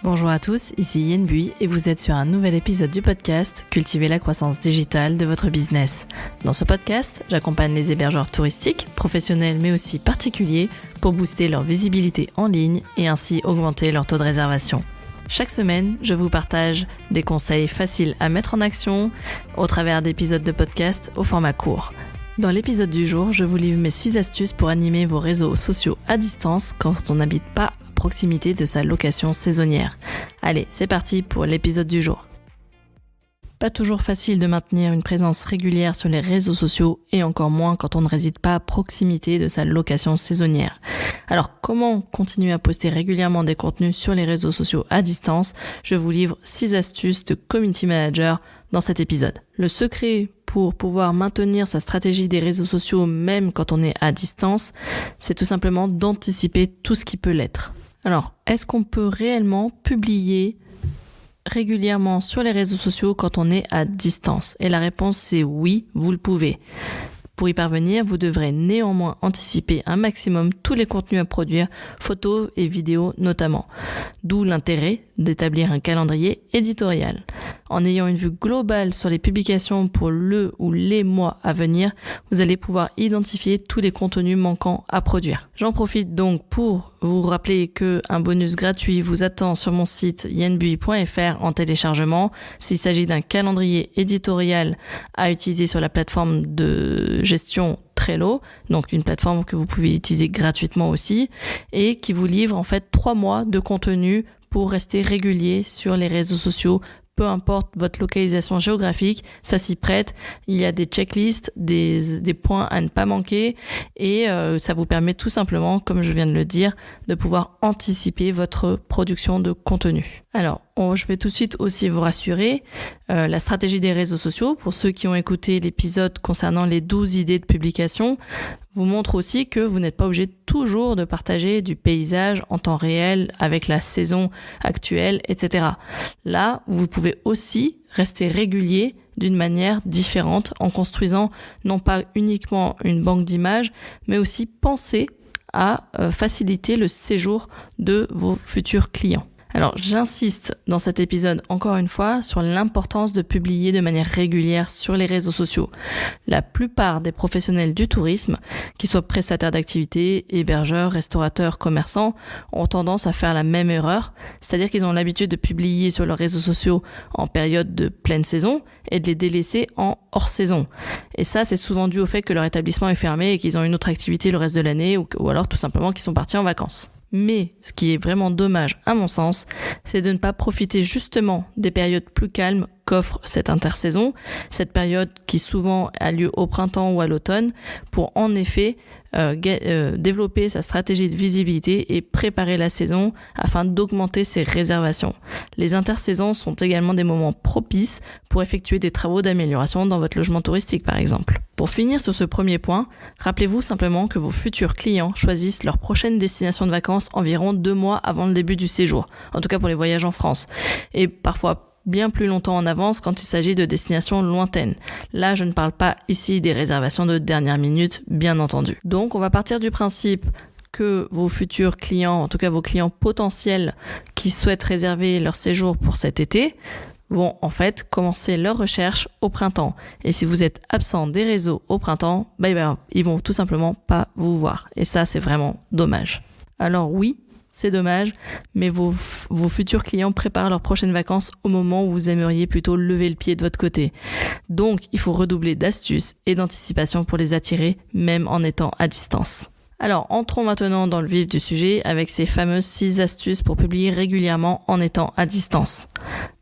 Bonjour à tous, ici Yen Bui et vous êtes sur un nouvel épisode du podcast Cultiver la croissance digitale de votre business. Dans ce podcast, j'accompagne les hébergeurs touristiques, professionnels mais aussi particuliers pour booster leur visibilité en ligne et ainsi augmenter leur taux de réservation. Chaque semaine, je vous partage des conseils faciles à mettre en action au travers d'épisodes de podcast au format court. Dans l'épisode du jour, je vous livre mes 6 astuces pour animer vos réseaux sociaux à distance quand on n'habite pas à proximité de sa location saisonnière. Allez, c'est parti pour l'épisode du jour. Pas toujours facile de maintenir une présence régulière sur les réseaux sociaux et encore moins quand on ne réside pas à proximité de sa location saisonnière. Alors comment continuer à poster régulièrement des contenus sur les réseaux sociaux à distance? Je vous livre 6 astuces de community manager dans cet épisode. Le secret pour pouvoir maintenir sa stratégie des réseaux sociaux même quand on est à distance, c'est tout simplement d'anticiper tout ce qui peut l'être. Alors, est-ce qu'on peut réellement publier régulièrement sur les réseaux sociaux quand on est à distance? Et la réponse c'est oui, vous le pouvez. Pour y parvenir, vous devrez néanmoins anticiper un maximum tous les contenus à produire, photos et vidéos notamment. D'où l'intérêt d'établir un calendrier éditorial. En ayant une vue globale sur les publications pour le ou les mois à venir, vous allez pouvoir identifier tous les contenus manquants à produire. J'en profite donc pour vous rappeler qu'un bonus gratuit vous attend sur mon site yenbui.fr en téléchargement. S'il s'agit d'un calendrier éditorial à utiliser sur la plateforme de gestion Trello, donc une plateforme que vous pouvez utiliser gratuitement aussi, et qui vous livre en fait 3 mois de contenu pour rester régulier sur les réseaux sociaux. Peu importe votre localisation géographique, ça s'y prête. Il y a des checklists, des points à ne pas manquer et ça vous permet tout simplement, comme je viens de le dire, de pouvoir anticiper votre production de contenu. Alors, je vais tout de suite aussi vous rassurer, la stratégie des réseaux sociaux, pour ceux qui ont écouté l'épisode concernant les 12 idées de publication, vous montre aussi que vous n'êtes pas obligé toujours de partager du paysage en temps réel avec la saison actuelle, etc. Là, vous pouvez aussi rester régulier d'une manière différente en construisant non pas uniquement une banque d'images, mais aussi penser à faciliter le séjour de vos futurs clients. Alors, j'insiste dans cet épisode encore une fois sur l'importance de publier de manière régulière sur les réseaux sociaux. La plupart des professionnels du tourisme, qu'ils soient prestataires d'activités, hébergeurs, restaurateurs, commerçants, ont tendance à faire la même erreur, c'est-à-dire qu'ils ont l'habitude de publier sur leurs réseaux sociaux en période de pleine saison et de les délaisser en hors saison. Et ça, c'est souvent dû au fait que leur établissement est fermé et qu'ils ont une autre activité le reste de l'année ou alors tout simplement qu'ils sont partis en vacances. Mais ce qui est vraiment dommage à mon sens, c'est de ne pas profiter justement des périodes plus calmes qu'offre cette intersaison, cette période qui souvent a lieu au printemps ou à l'automne, pour en effet développer sa stratégie de visibilité et préparer la saison afin d'augmenter ses réservations. Les intersaisons sont également des moments propices pour effectuer des travaux d'amélioration dans votre logement touristique par exemple. Pour finir sur ce premier point, rappelez-vous simplement que vos futurs clients choisissent leur prochaine destination de vacances environ 2 mois avant le début du séjour, en tout cas pour les voyages en France, et parfois bien plus longtemps en avance quand il s'agit de destinations lointaines. Là, je ne parle pas ici des réservations de dernière minute, bien entendu. Donc, on va partir du principe que vos futurs clients, en tout cas vos clients potentiels qui souhaitent réserver leur séjour pour cet été, vont en fait commencer leur recherche au printemps. Et si vous êtes absent des réseaux au printemps, ils vont tout simplement pas vous voir. Et ça, c'est vraiment dommage. Alors oui, c'est dommage, mais vos futurs clients préparent leurs prochaines vacances au moment où vous aimeriez plutôt lever le pied de votre côté. Donc, il faut redoubler d'astuces et d'anticipation pour les attirer, même en étant à distance. Alors, entrons maintenant dans le vif du sujet avec ces fameuses 6 astuces pour publier régulièrement en étant à distance.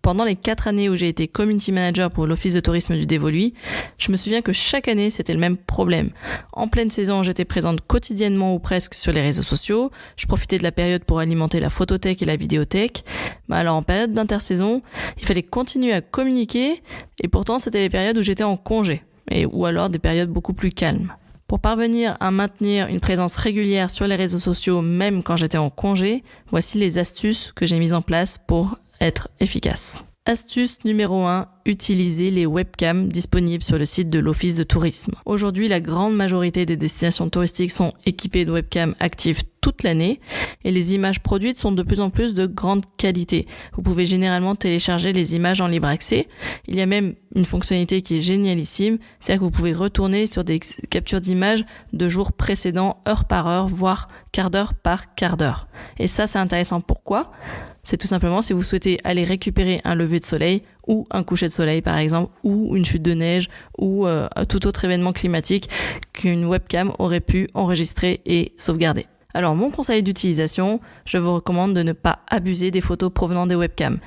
Pendant les 4 années où j'ai été community manager pour l'office de tourisme du Dévoluy, je me souviens que chaque année, c'était le même problème. En pleine saison, j'étais présente quotidiennement ou presque sur les réseaux sociaux. Je profitais de la période pour alimenter la photothèque et la vidéothèque. Alors, en période d'intersaison, il fallait continuer à communiquer et pourtant, c'était les périodes où j'étais en congé ou alors des périodes beaucoup plus calmes. Pour parvenir à maintenir une présence régulière sur les réseaux sociaux, même quand j'étais en congé, voici les astuces que j'ai mises en place pour être efficace. Astuce numéro 1, utilisez les webcams disponibles sur le site de l'Office de tourisme. Aujourd'hui, la grande majorité des destinations touristiques sont équipées de webcams actives toute l'année et les images produites sont de plus en plus de grande qualité. Vous pouvez généralement télécharger les images en libre accès. Il y a même une fonctionnalité qui est génialissime, c'est-à-dire que vous pouvez retourner sur des captures d'images de jours précédents, heure par heure, voire quart d'heure par quart d'heure. Et ça, c'est intéressant. Pourquoi ? C'est tout simplement si vous souhaitez aller récupérer un lever de soleil ou un coucher de soleil par exemple, ou une chute de neige, ou tout autre événement climatique qu'une webcam aurait pu enregistrer et sauvegarder. Alors mon conseil d'utilisation, je vous recommande de ne pas abuser des photos provenant des webcams.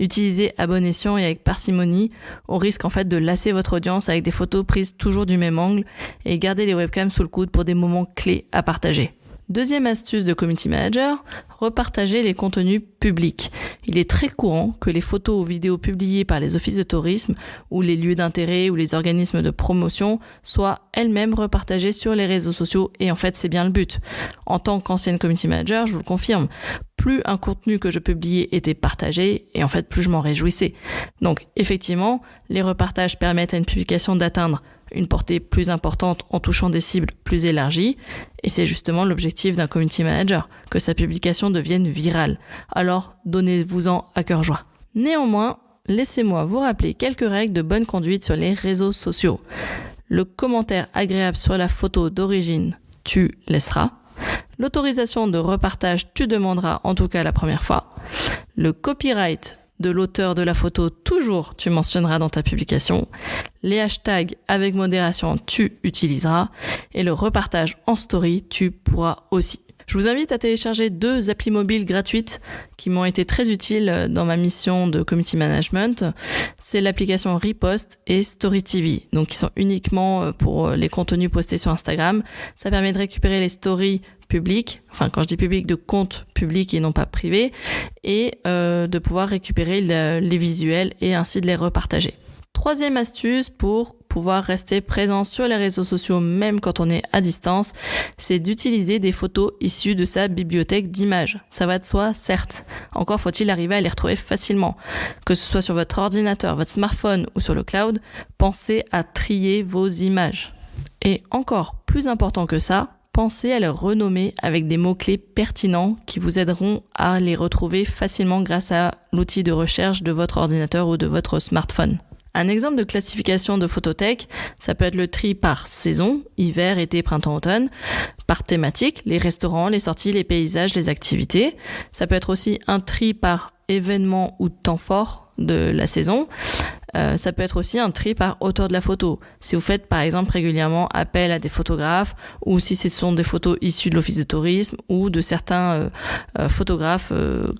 Utilisez à bon escient et avec parcimonie, au risque en fait de lasser votre audience avec des photos prises toujours du même angle, et gardez les webcams sous le coude pour des moments clés à partager. Deuxième astuce de Community Manager, repartager les contenus publics. Il est très courant que les photos ou vidéos publiées par les offices de tourisme ou les lieux d'intérêt ou les organismes de promotion soient elles-mêmes repartagées sur les réseaux sociaux et en fait c'est bien le but. En tant qu'ancienne Community Manager, je vous le confirme, plus un contenu que je publiais était partagé et en fait plus je m'en réjouissais. Donc effectivement, les repartages permettent à une publication d'atteindre une portée plus importante en touchant des cibles plus élargies, et c'est justement l'objectif d'un community manager, que sa publication devienne virale. Alors, donnez-vous-en à cœur joie. Néanmoins, laissez-moi vous rappeler quelques règles de bonne conduite sur les réseaux sociaux. Le commentaire agréable sur la photo d'origine, tu laisseras. L'autorisation de repartage, tu demanderas en tout cas la première fois. Le copyright de l'auteur de la photo, toujours tu mentionneras dans ta publication. Les hashtags avec modération, tu utiliseras. Et le repartage en story, tu pourras aussi. Je vous invite à télécharger 2 applis mobiles gratuites qui m'ont été très utiles dans ma mission de community management. C'est l'application Repost et Story TV, donc qui sont uniquement pour les contenus postés sur Instagram. Ça permet de récupérer les stories publics, enfin quand je dis public, de comptes publics et non pas privés, et de pouvoir récupérer les visuels et ainsi de les repartager. Troisième astuce pour pouvoir rester présent sur les réseaux sociaux même quand on est à distance, c'est d'utiliser des photos issues de sa bibliothèque d'images. Ça va de soi, certes. Encore faut-il arriver à les retrouver facilement. Que ce soit sur votre ordinateur, votre smartphone ou sur le cloud, pensez à trier vos images. Et encore plus important que ça, pensez à les renommer avec des mots-clés pertinents qui vous aideront à les retrouver facilement grâce à l'outil de recherche de votre ordinateur ou de votre smartphone. Un exemple de classification de photothèque, ça peut être le tri par saison, hiver, été, printemps, automne, par thématique, les restaurants, les sorties, les paysages, les activités. Ça peut être aussi un tri par événement ou temps fort de la saison. Ça peut être aussi un tri par auteur de la photo. Si vous faites par exemple régulièrement appel à des photographes ou si ce sont des photos issues de l'office de tourisme ou de certains photographes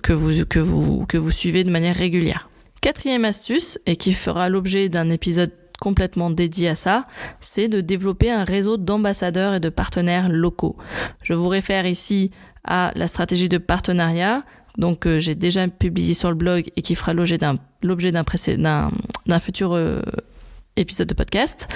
que vous suivez de manière régulière. Quatrième astuce, et qui fera l'objet d'un épisode complètement dédié à ça, c'est de développer un réseau d'ambassadeurs et de partenaires locaux. Je vous réfère ici à la stratégie de partenariat, donc j'ai déjà publié sur le blog et qui fera l'objet d'un futur épisode de podcast.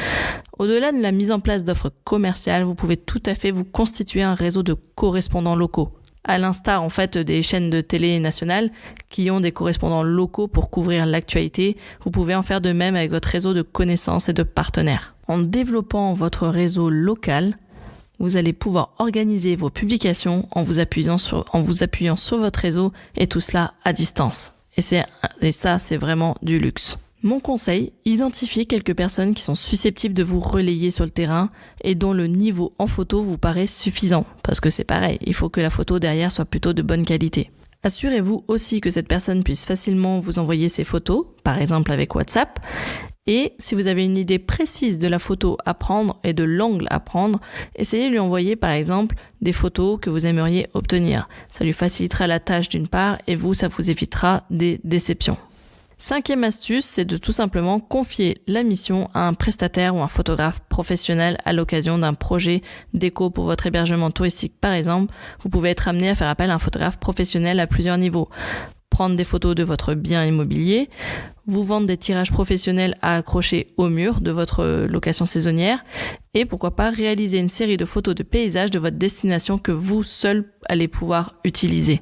Au-delà de la mise en place d'offres commerciales, vous pouvez tout à fait vous constituer un réseau de correspondants locaux. À l'instar en fait des chaînes de télé nationales qui ont des correspondants locaux pour couvrir l'actualité, vous pouvez en faire de même avec votre réseau de connaissances et de partenaires. En développant votre réseau local, vous allez pouvoir organiser vos publications en vous appuyant sur votre réseau et tout cela à distance. Et ça, c'est vraiment du luxe. Mon conseil, identifiez quelques personnes qui sont susceptibles de vous relayer sur le terrain et dont le niveau en photo vous paraît suffisant. Parce que c'est pareil, il faut que la photo derrière soit plutôt de bonne qualité. Assurez-vous aussi que cette personne puisse facilement vous envoyer ses photos, par exemple avec WhatsApp. Et si vous avez une idée précise de la photo à prendre et de l'angle à prendre, essayez de lui envoyer par exemple des photos que vous aimeriez obtenir. Ça lui facilitera la tâche d'une part et ça vous évitera des déceptions. Cinquième astuce, c'est de tout simplement confier la mission à un prestataire ou un photographe professionnel à l'occasion d'un projet déco pour votre hébergement touristique par exemple. Vous pouvez être amené à faire appel à un photographe professionnel à plusieurs niveaux. Prendre des photos de votre bien immobilier, vous vendre des tirages professionnels à accrocher au mur de votre location saisonnière et pourquoi pas réaliser une série de photos de paysages de votre destination que vous seul allez pouvoir utiliser.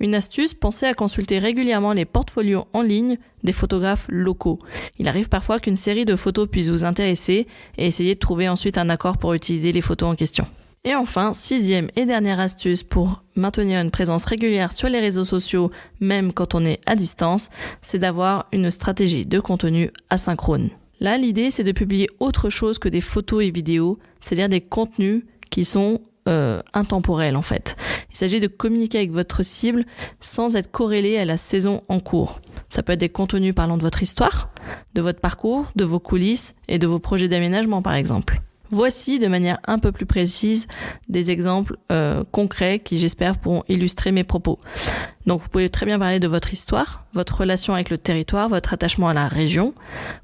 Une astuce, pensez à consulter régulièrement les portfolios en ligne des photographes locaux. Il arrive parfois qu'une série de photos puisse vous intéresser et essayez de trouver ensuite un accord pour utiliser les photos en question. Et enfin, 6e et dernière astuce pour maintenir une présence régulière sur les réseaux sociaux, même quand on est à distance, c'est d'avoir une stratégie de contenu asynchrone. Là, l'idée, c'est de publier autre chose que des photos et vidéos, c'est-à-dire des contenus qui sont intemporels en fait. Il s'agit de communiquer avec votre cible sans être corrélé à la saison en cours. Ça peut être des contenus parlant de votre histoire, de votre parcours, de vos coulisses et de vos projets d'aménagement par exemple. Voici de manière un peu plus précise des exemples concrets qui j'espère pourront illustrer mes propos. Donc vous pouvez très bien parler de votre histoire, votre relation avec le territoire, votre attachement à la région.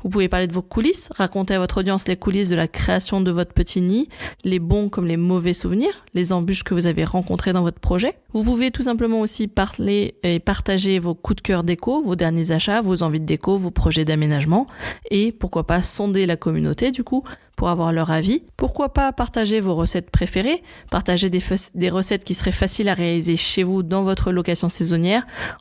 Vous pouvez parler de vos coulisses, raconter à votre audience les coulisses de la création de votre petit nid, les bons comme les mauvais souvenirs, les embûches que vous avez rencontrées dans votre projet. Vous pouvez tout simplement aussi parler et partager vos coups de cœur déco, vos derniers achats, vos envies de déco, vos projets d'aménagement et pourquoi pas sonder la communauté du coup pour avoir leur avis. Pourquoi pas partager vos recettes préférées, partager des recettes qui seraient faciles à réaliser chez vous dans votre location saisonnière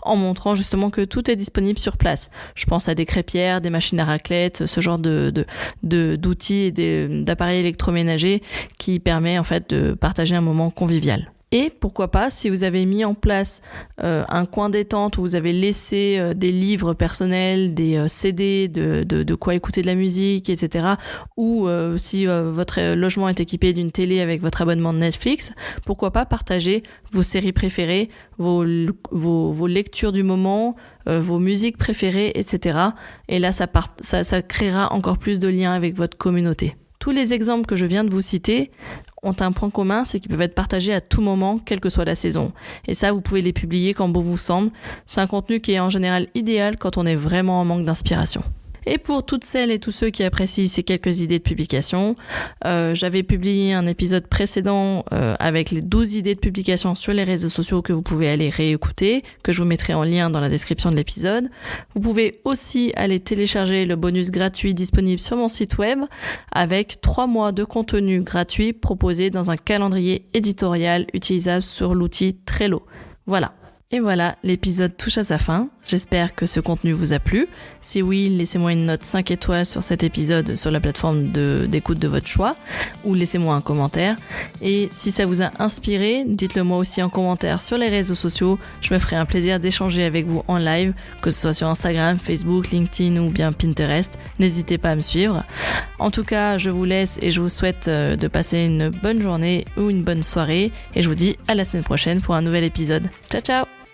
en montrant justement que tout est disponible sur place. Je pense à des crêpières, des machines à raclette, ce genre d'outils et d'appareils électroménagers qui permet en fait de partager un moment convivial. Et pourquoi pas, si vous avez mis en place un coin détente où vous avez laissé des livres personnels, des CD, de quoi écouter de la musique, etc. Ou si votre logement est équipé d'une télé avec votre abonnement de Netflix, pourquoi pas partager vos séries préférées, vos lectures du moment, vos musiques préférées, etc. Et là, ça créera encore plus de liens avec votre communauté. Tous les exemples que je viens de vous citer ont un point commun, c'est qu'ils peuvent être partagés à tout moment, quelle que soit la saison. Et ça, vous pouvez les publier quand bon vous semble. C'est un contenu qui est en général idéal quand on est vraiment en manque d'inspiration. Et pour toutes celles et tous ceux qui apprécient ces quelques idées de publication, j'avais publié un épisode précédent avec les 12 idées de publication sur les réseaux sociaux que vous pouvez aller réécouter, que je vous mettrai en lien dans la description de l'épisode. Vous pouvez aussi aller télécharger le bonus gratuit disponible sur mon site web avec 3 mois de contenu gratuit proposé dans un calendrier éditorial utilisable sur l'outil Trello. Voilà. Et voilà, l'épisode touche à sa fin. J'espère que ce contenu vous a plu. Si oui, laissez-moi une note 5 étoiles sur cet épisode sur la plateforme d'écoute de votre choix ou laissez-moi un commentaire. Et si ça vous a inspiré, dites-le moi aussi en commentaire sur les réseaux sociaux. Je me ferai un plaisir d'échanger avec vous en live, que ce soit sur Instagram, Facebook, LinkedIn ou bien Pinterest. N'hésitez pas à me suivre. En tout cas, je vous laisse et je vous souhaite de passer une bonne journée ou une bonne soirée. Et je vous dis à la semaine prochaine pour un nouvel épisode. Ciao, ciao!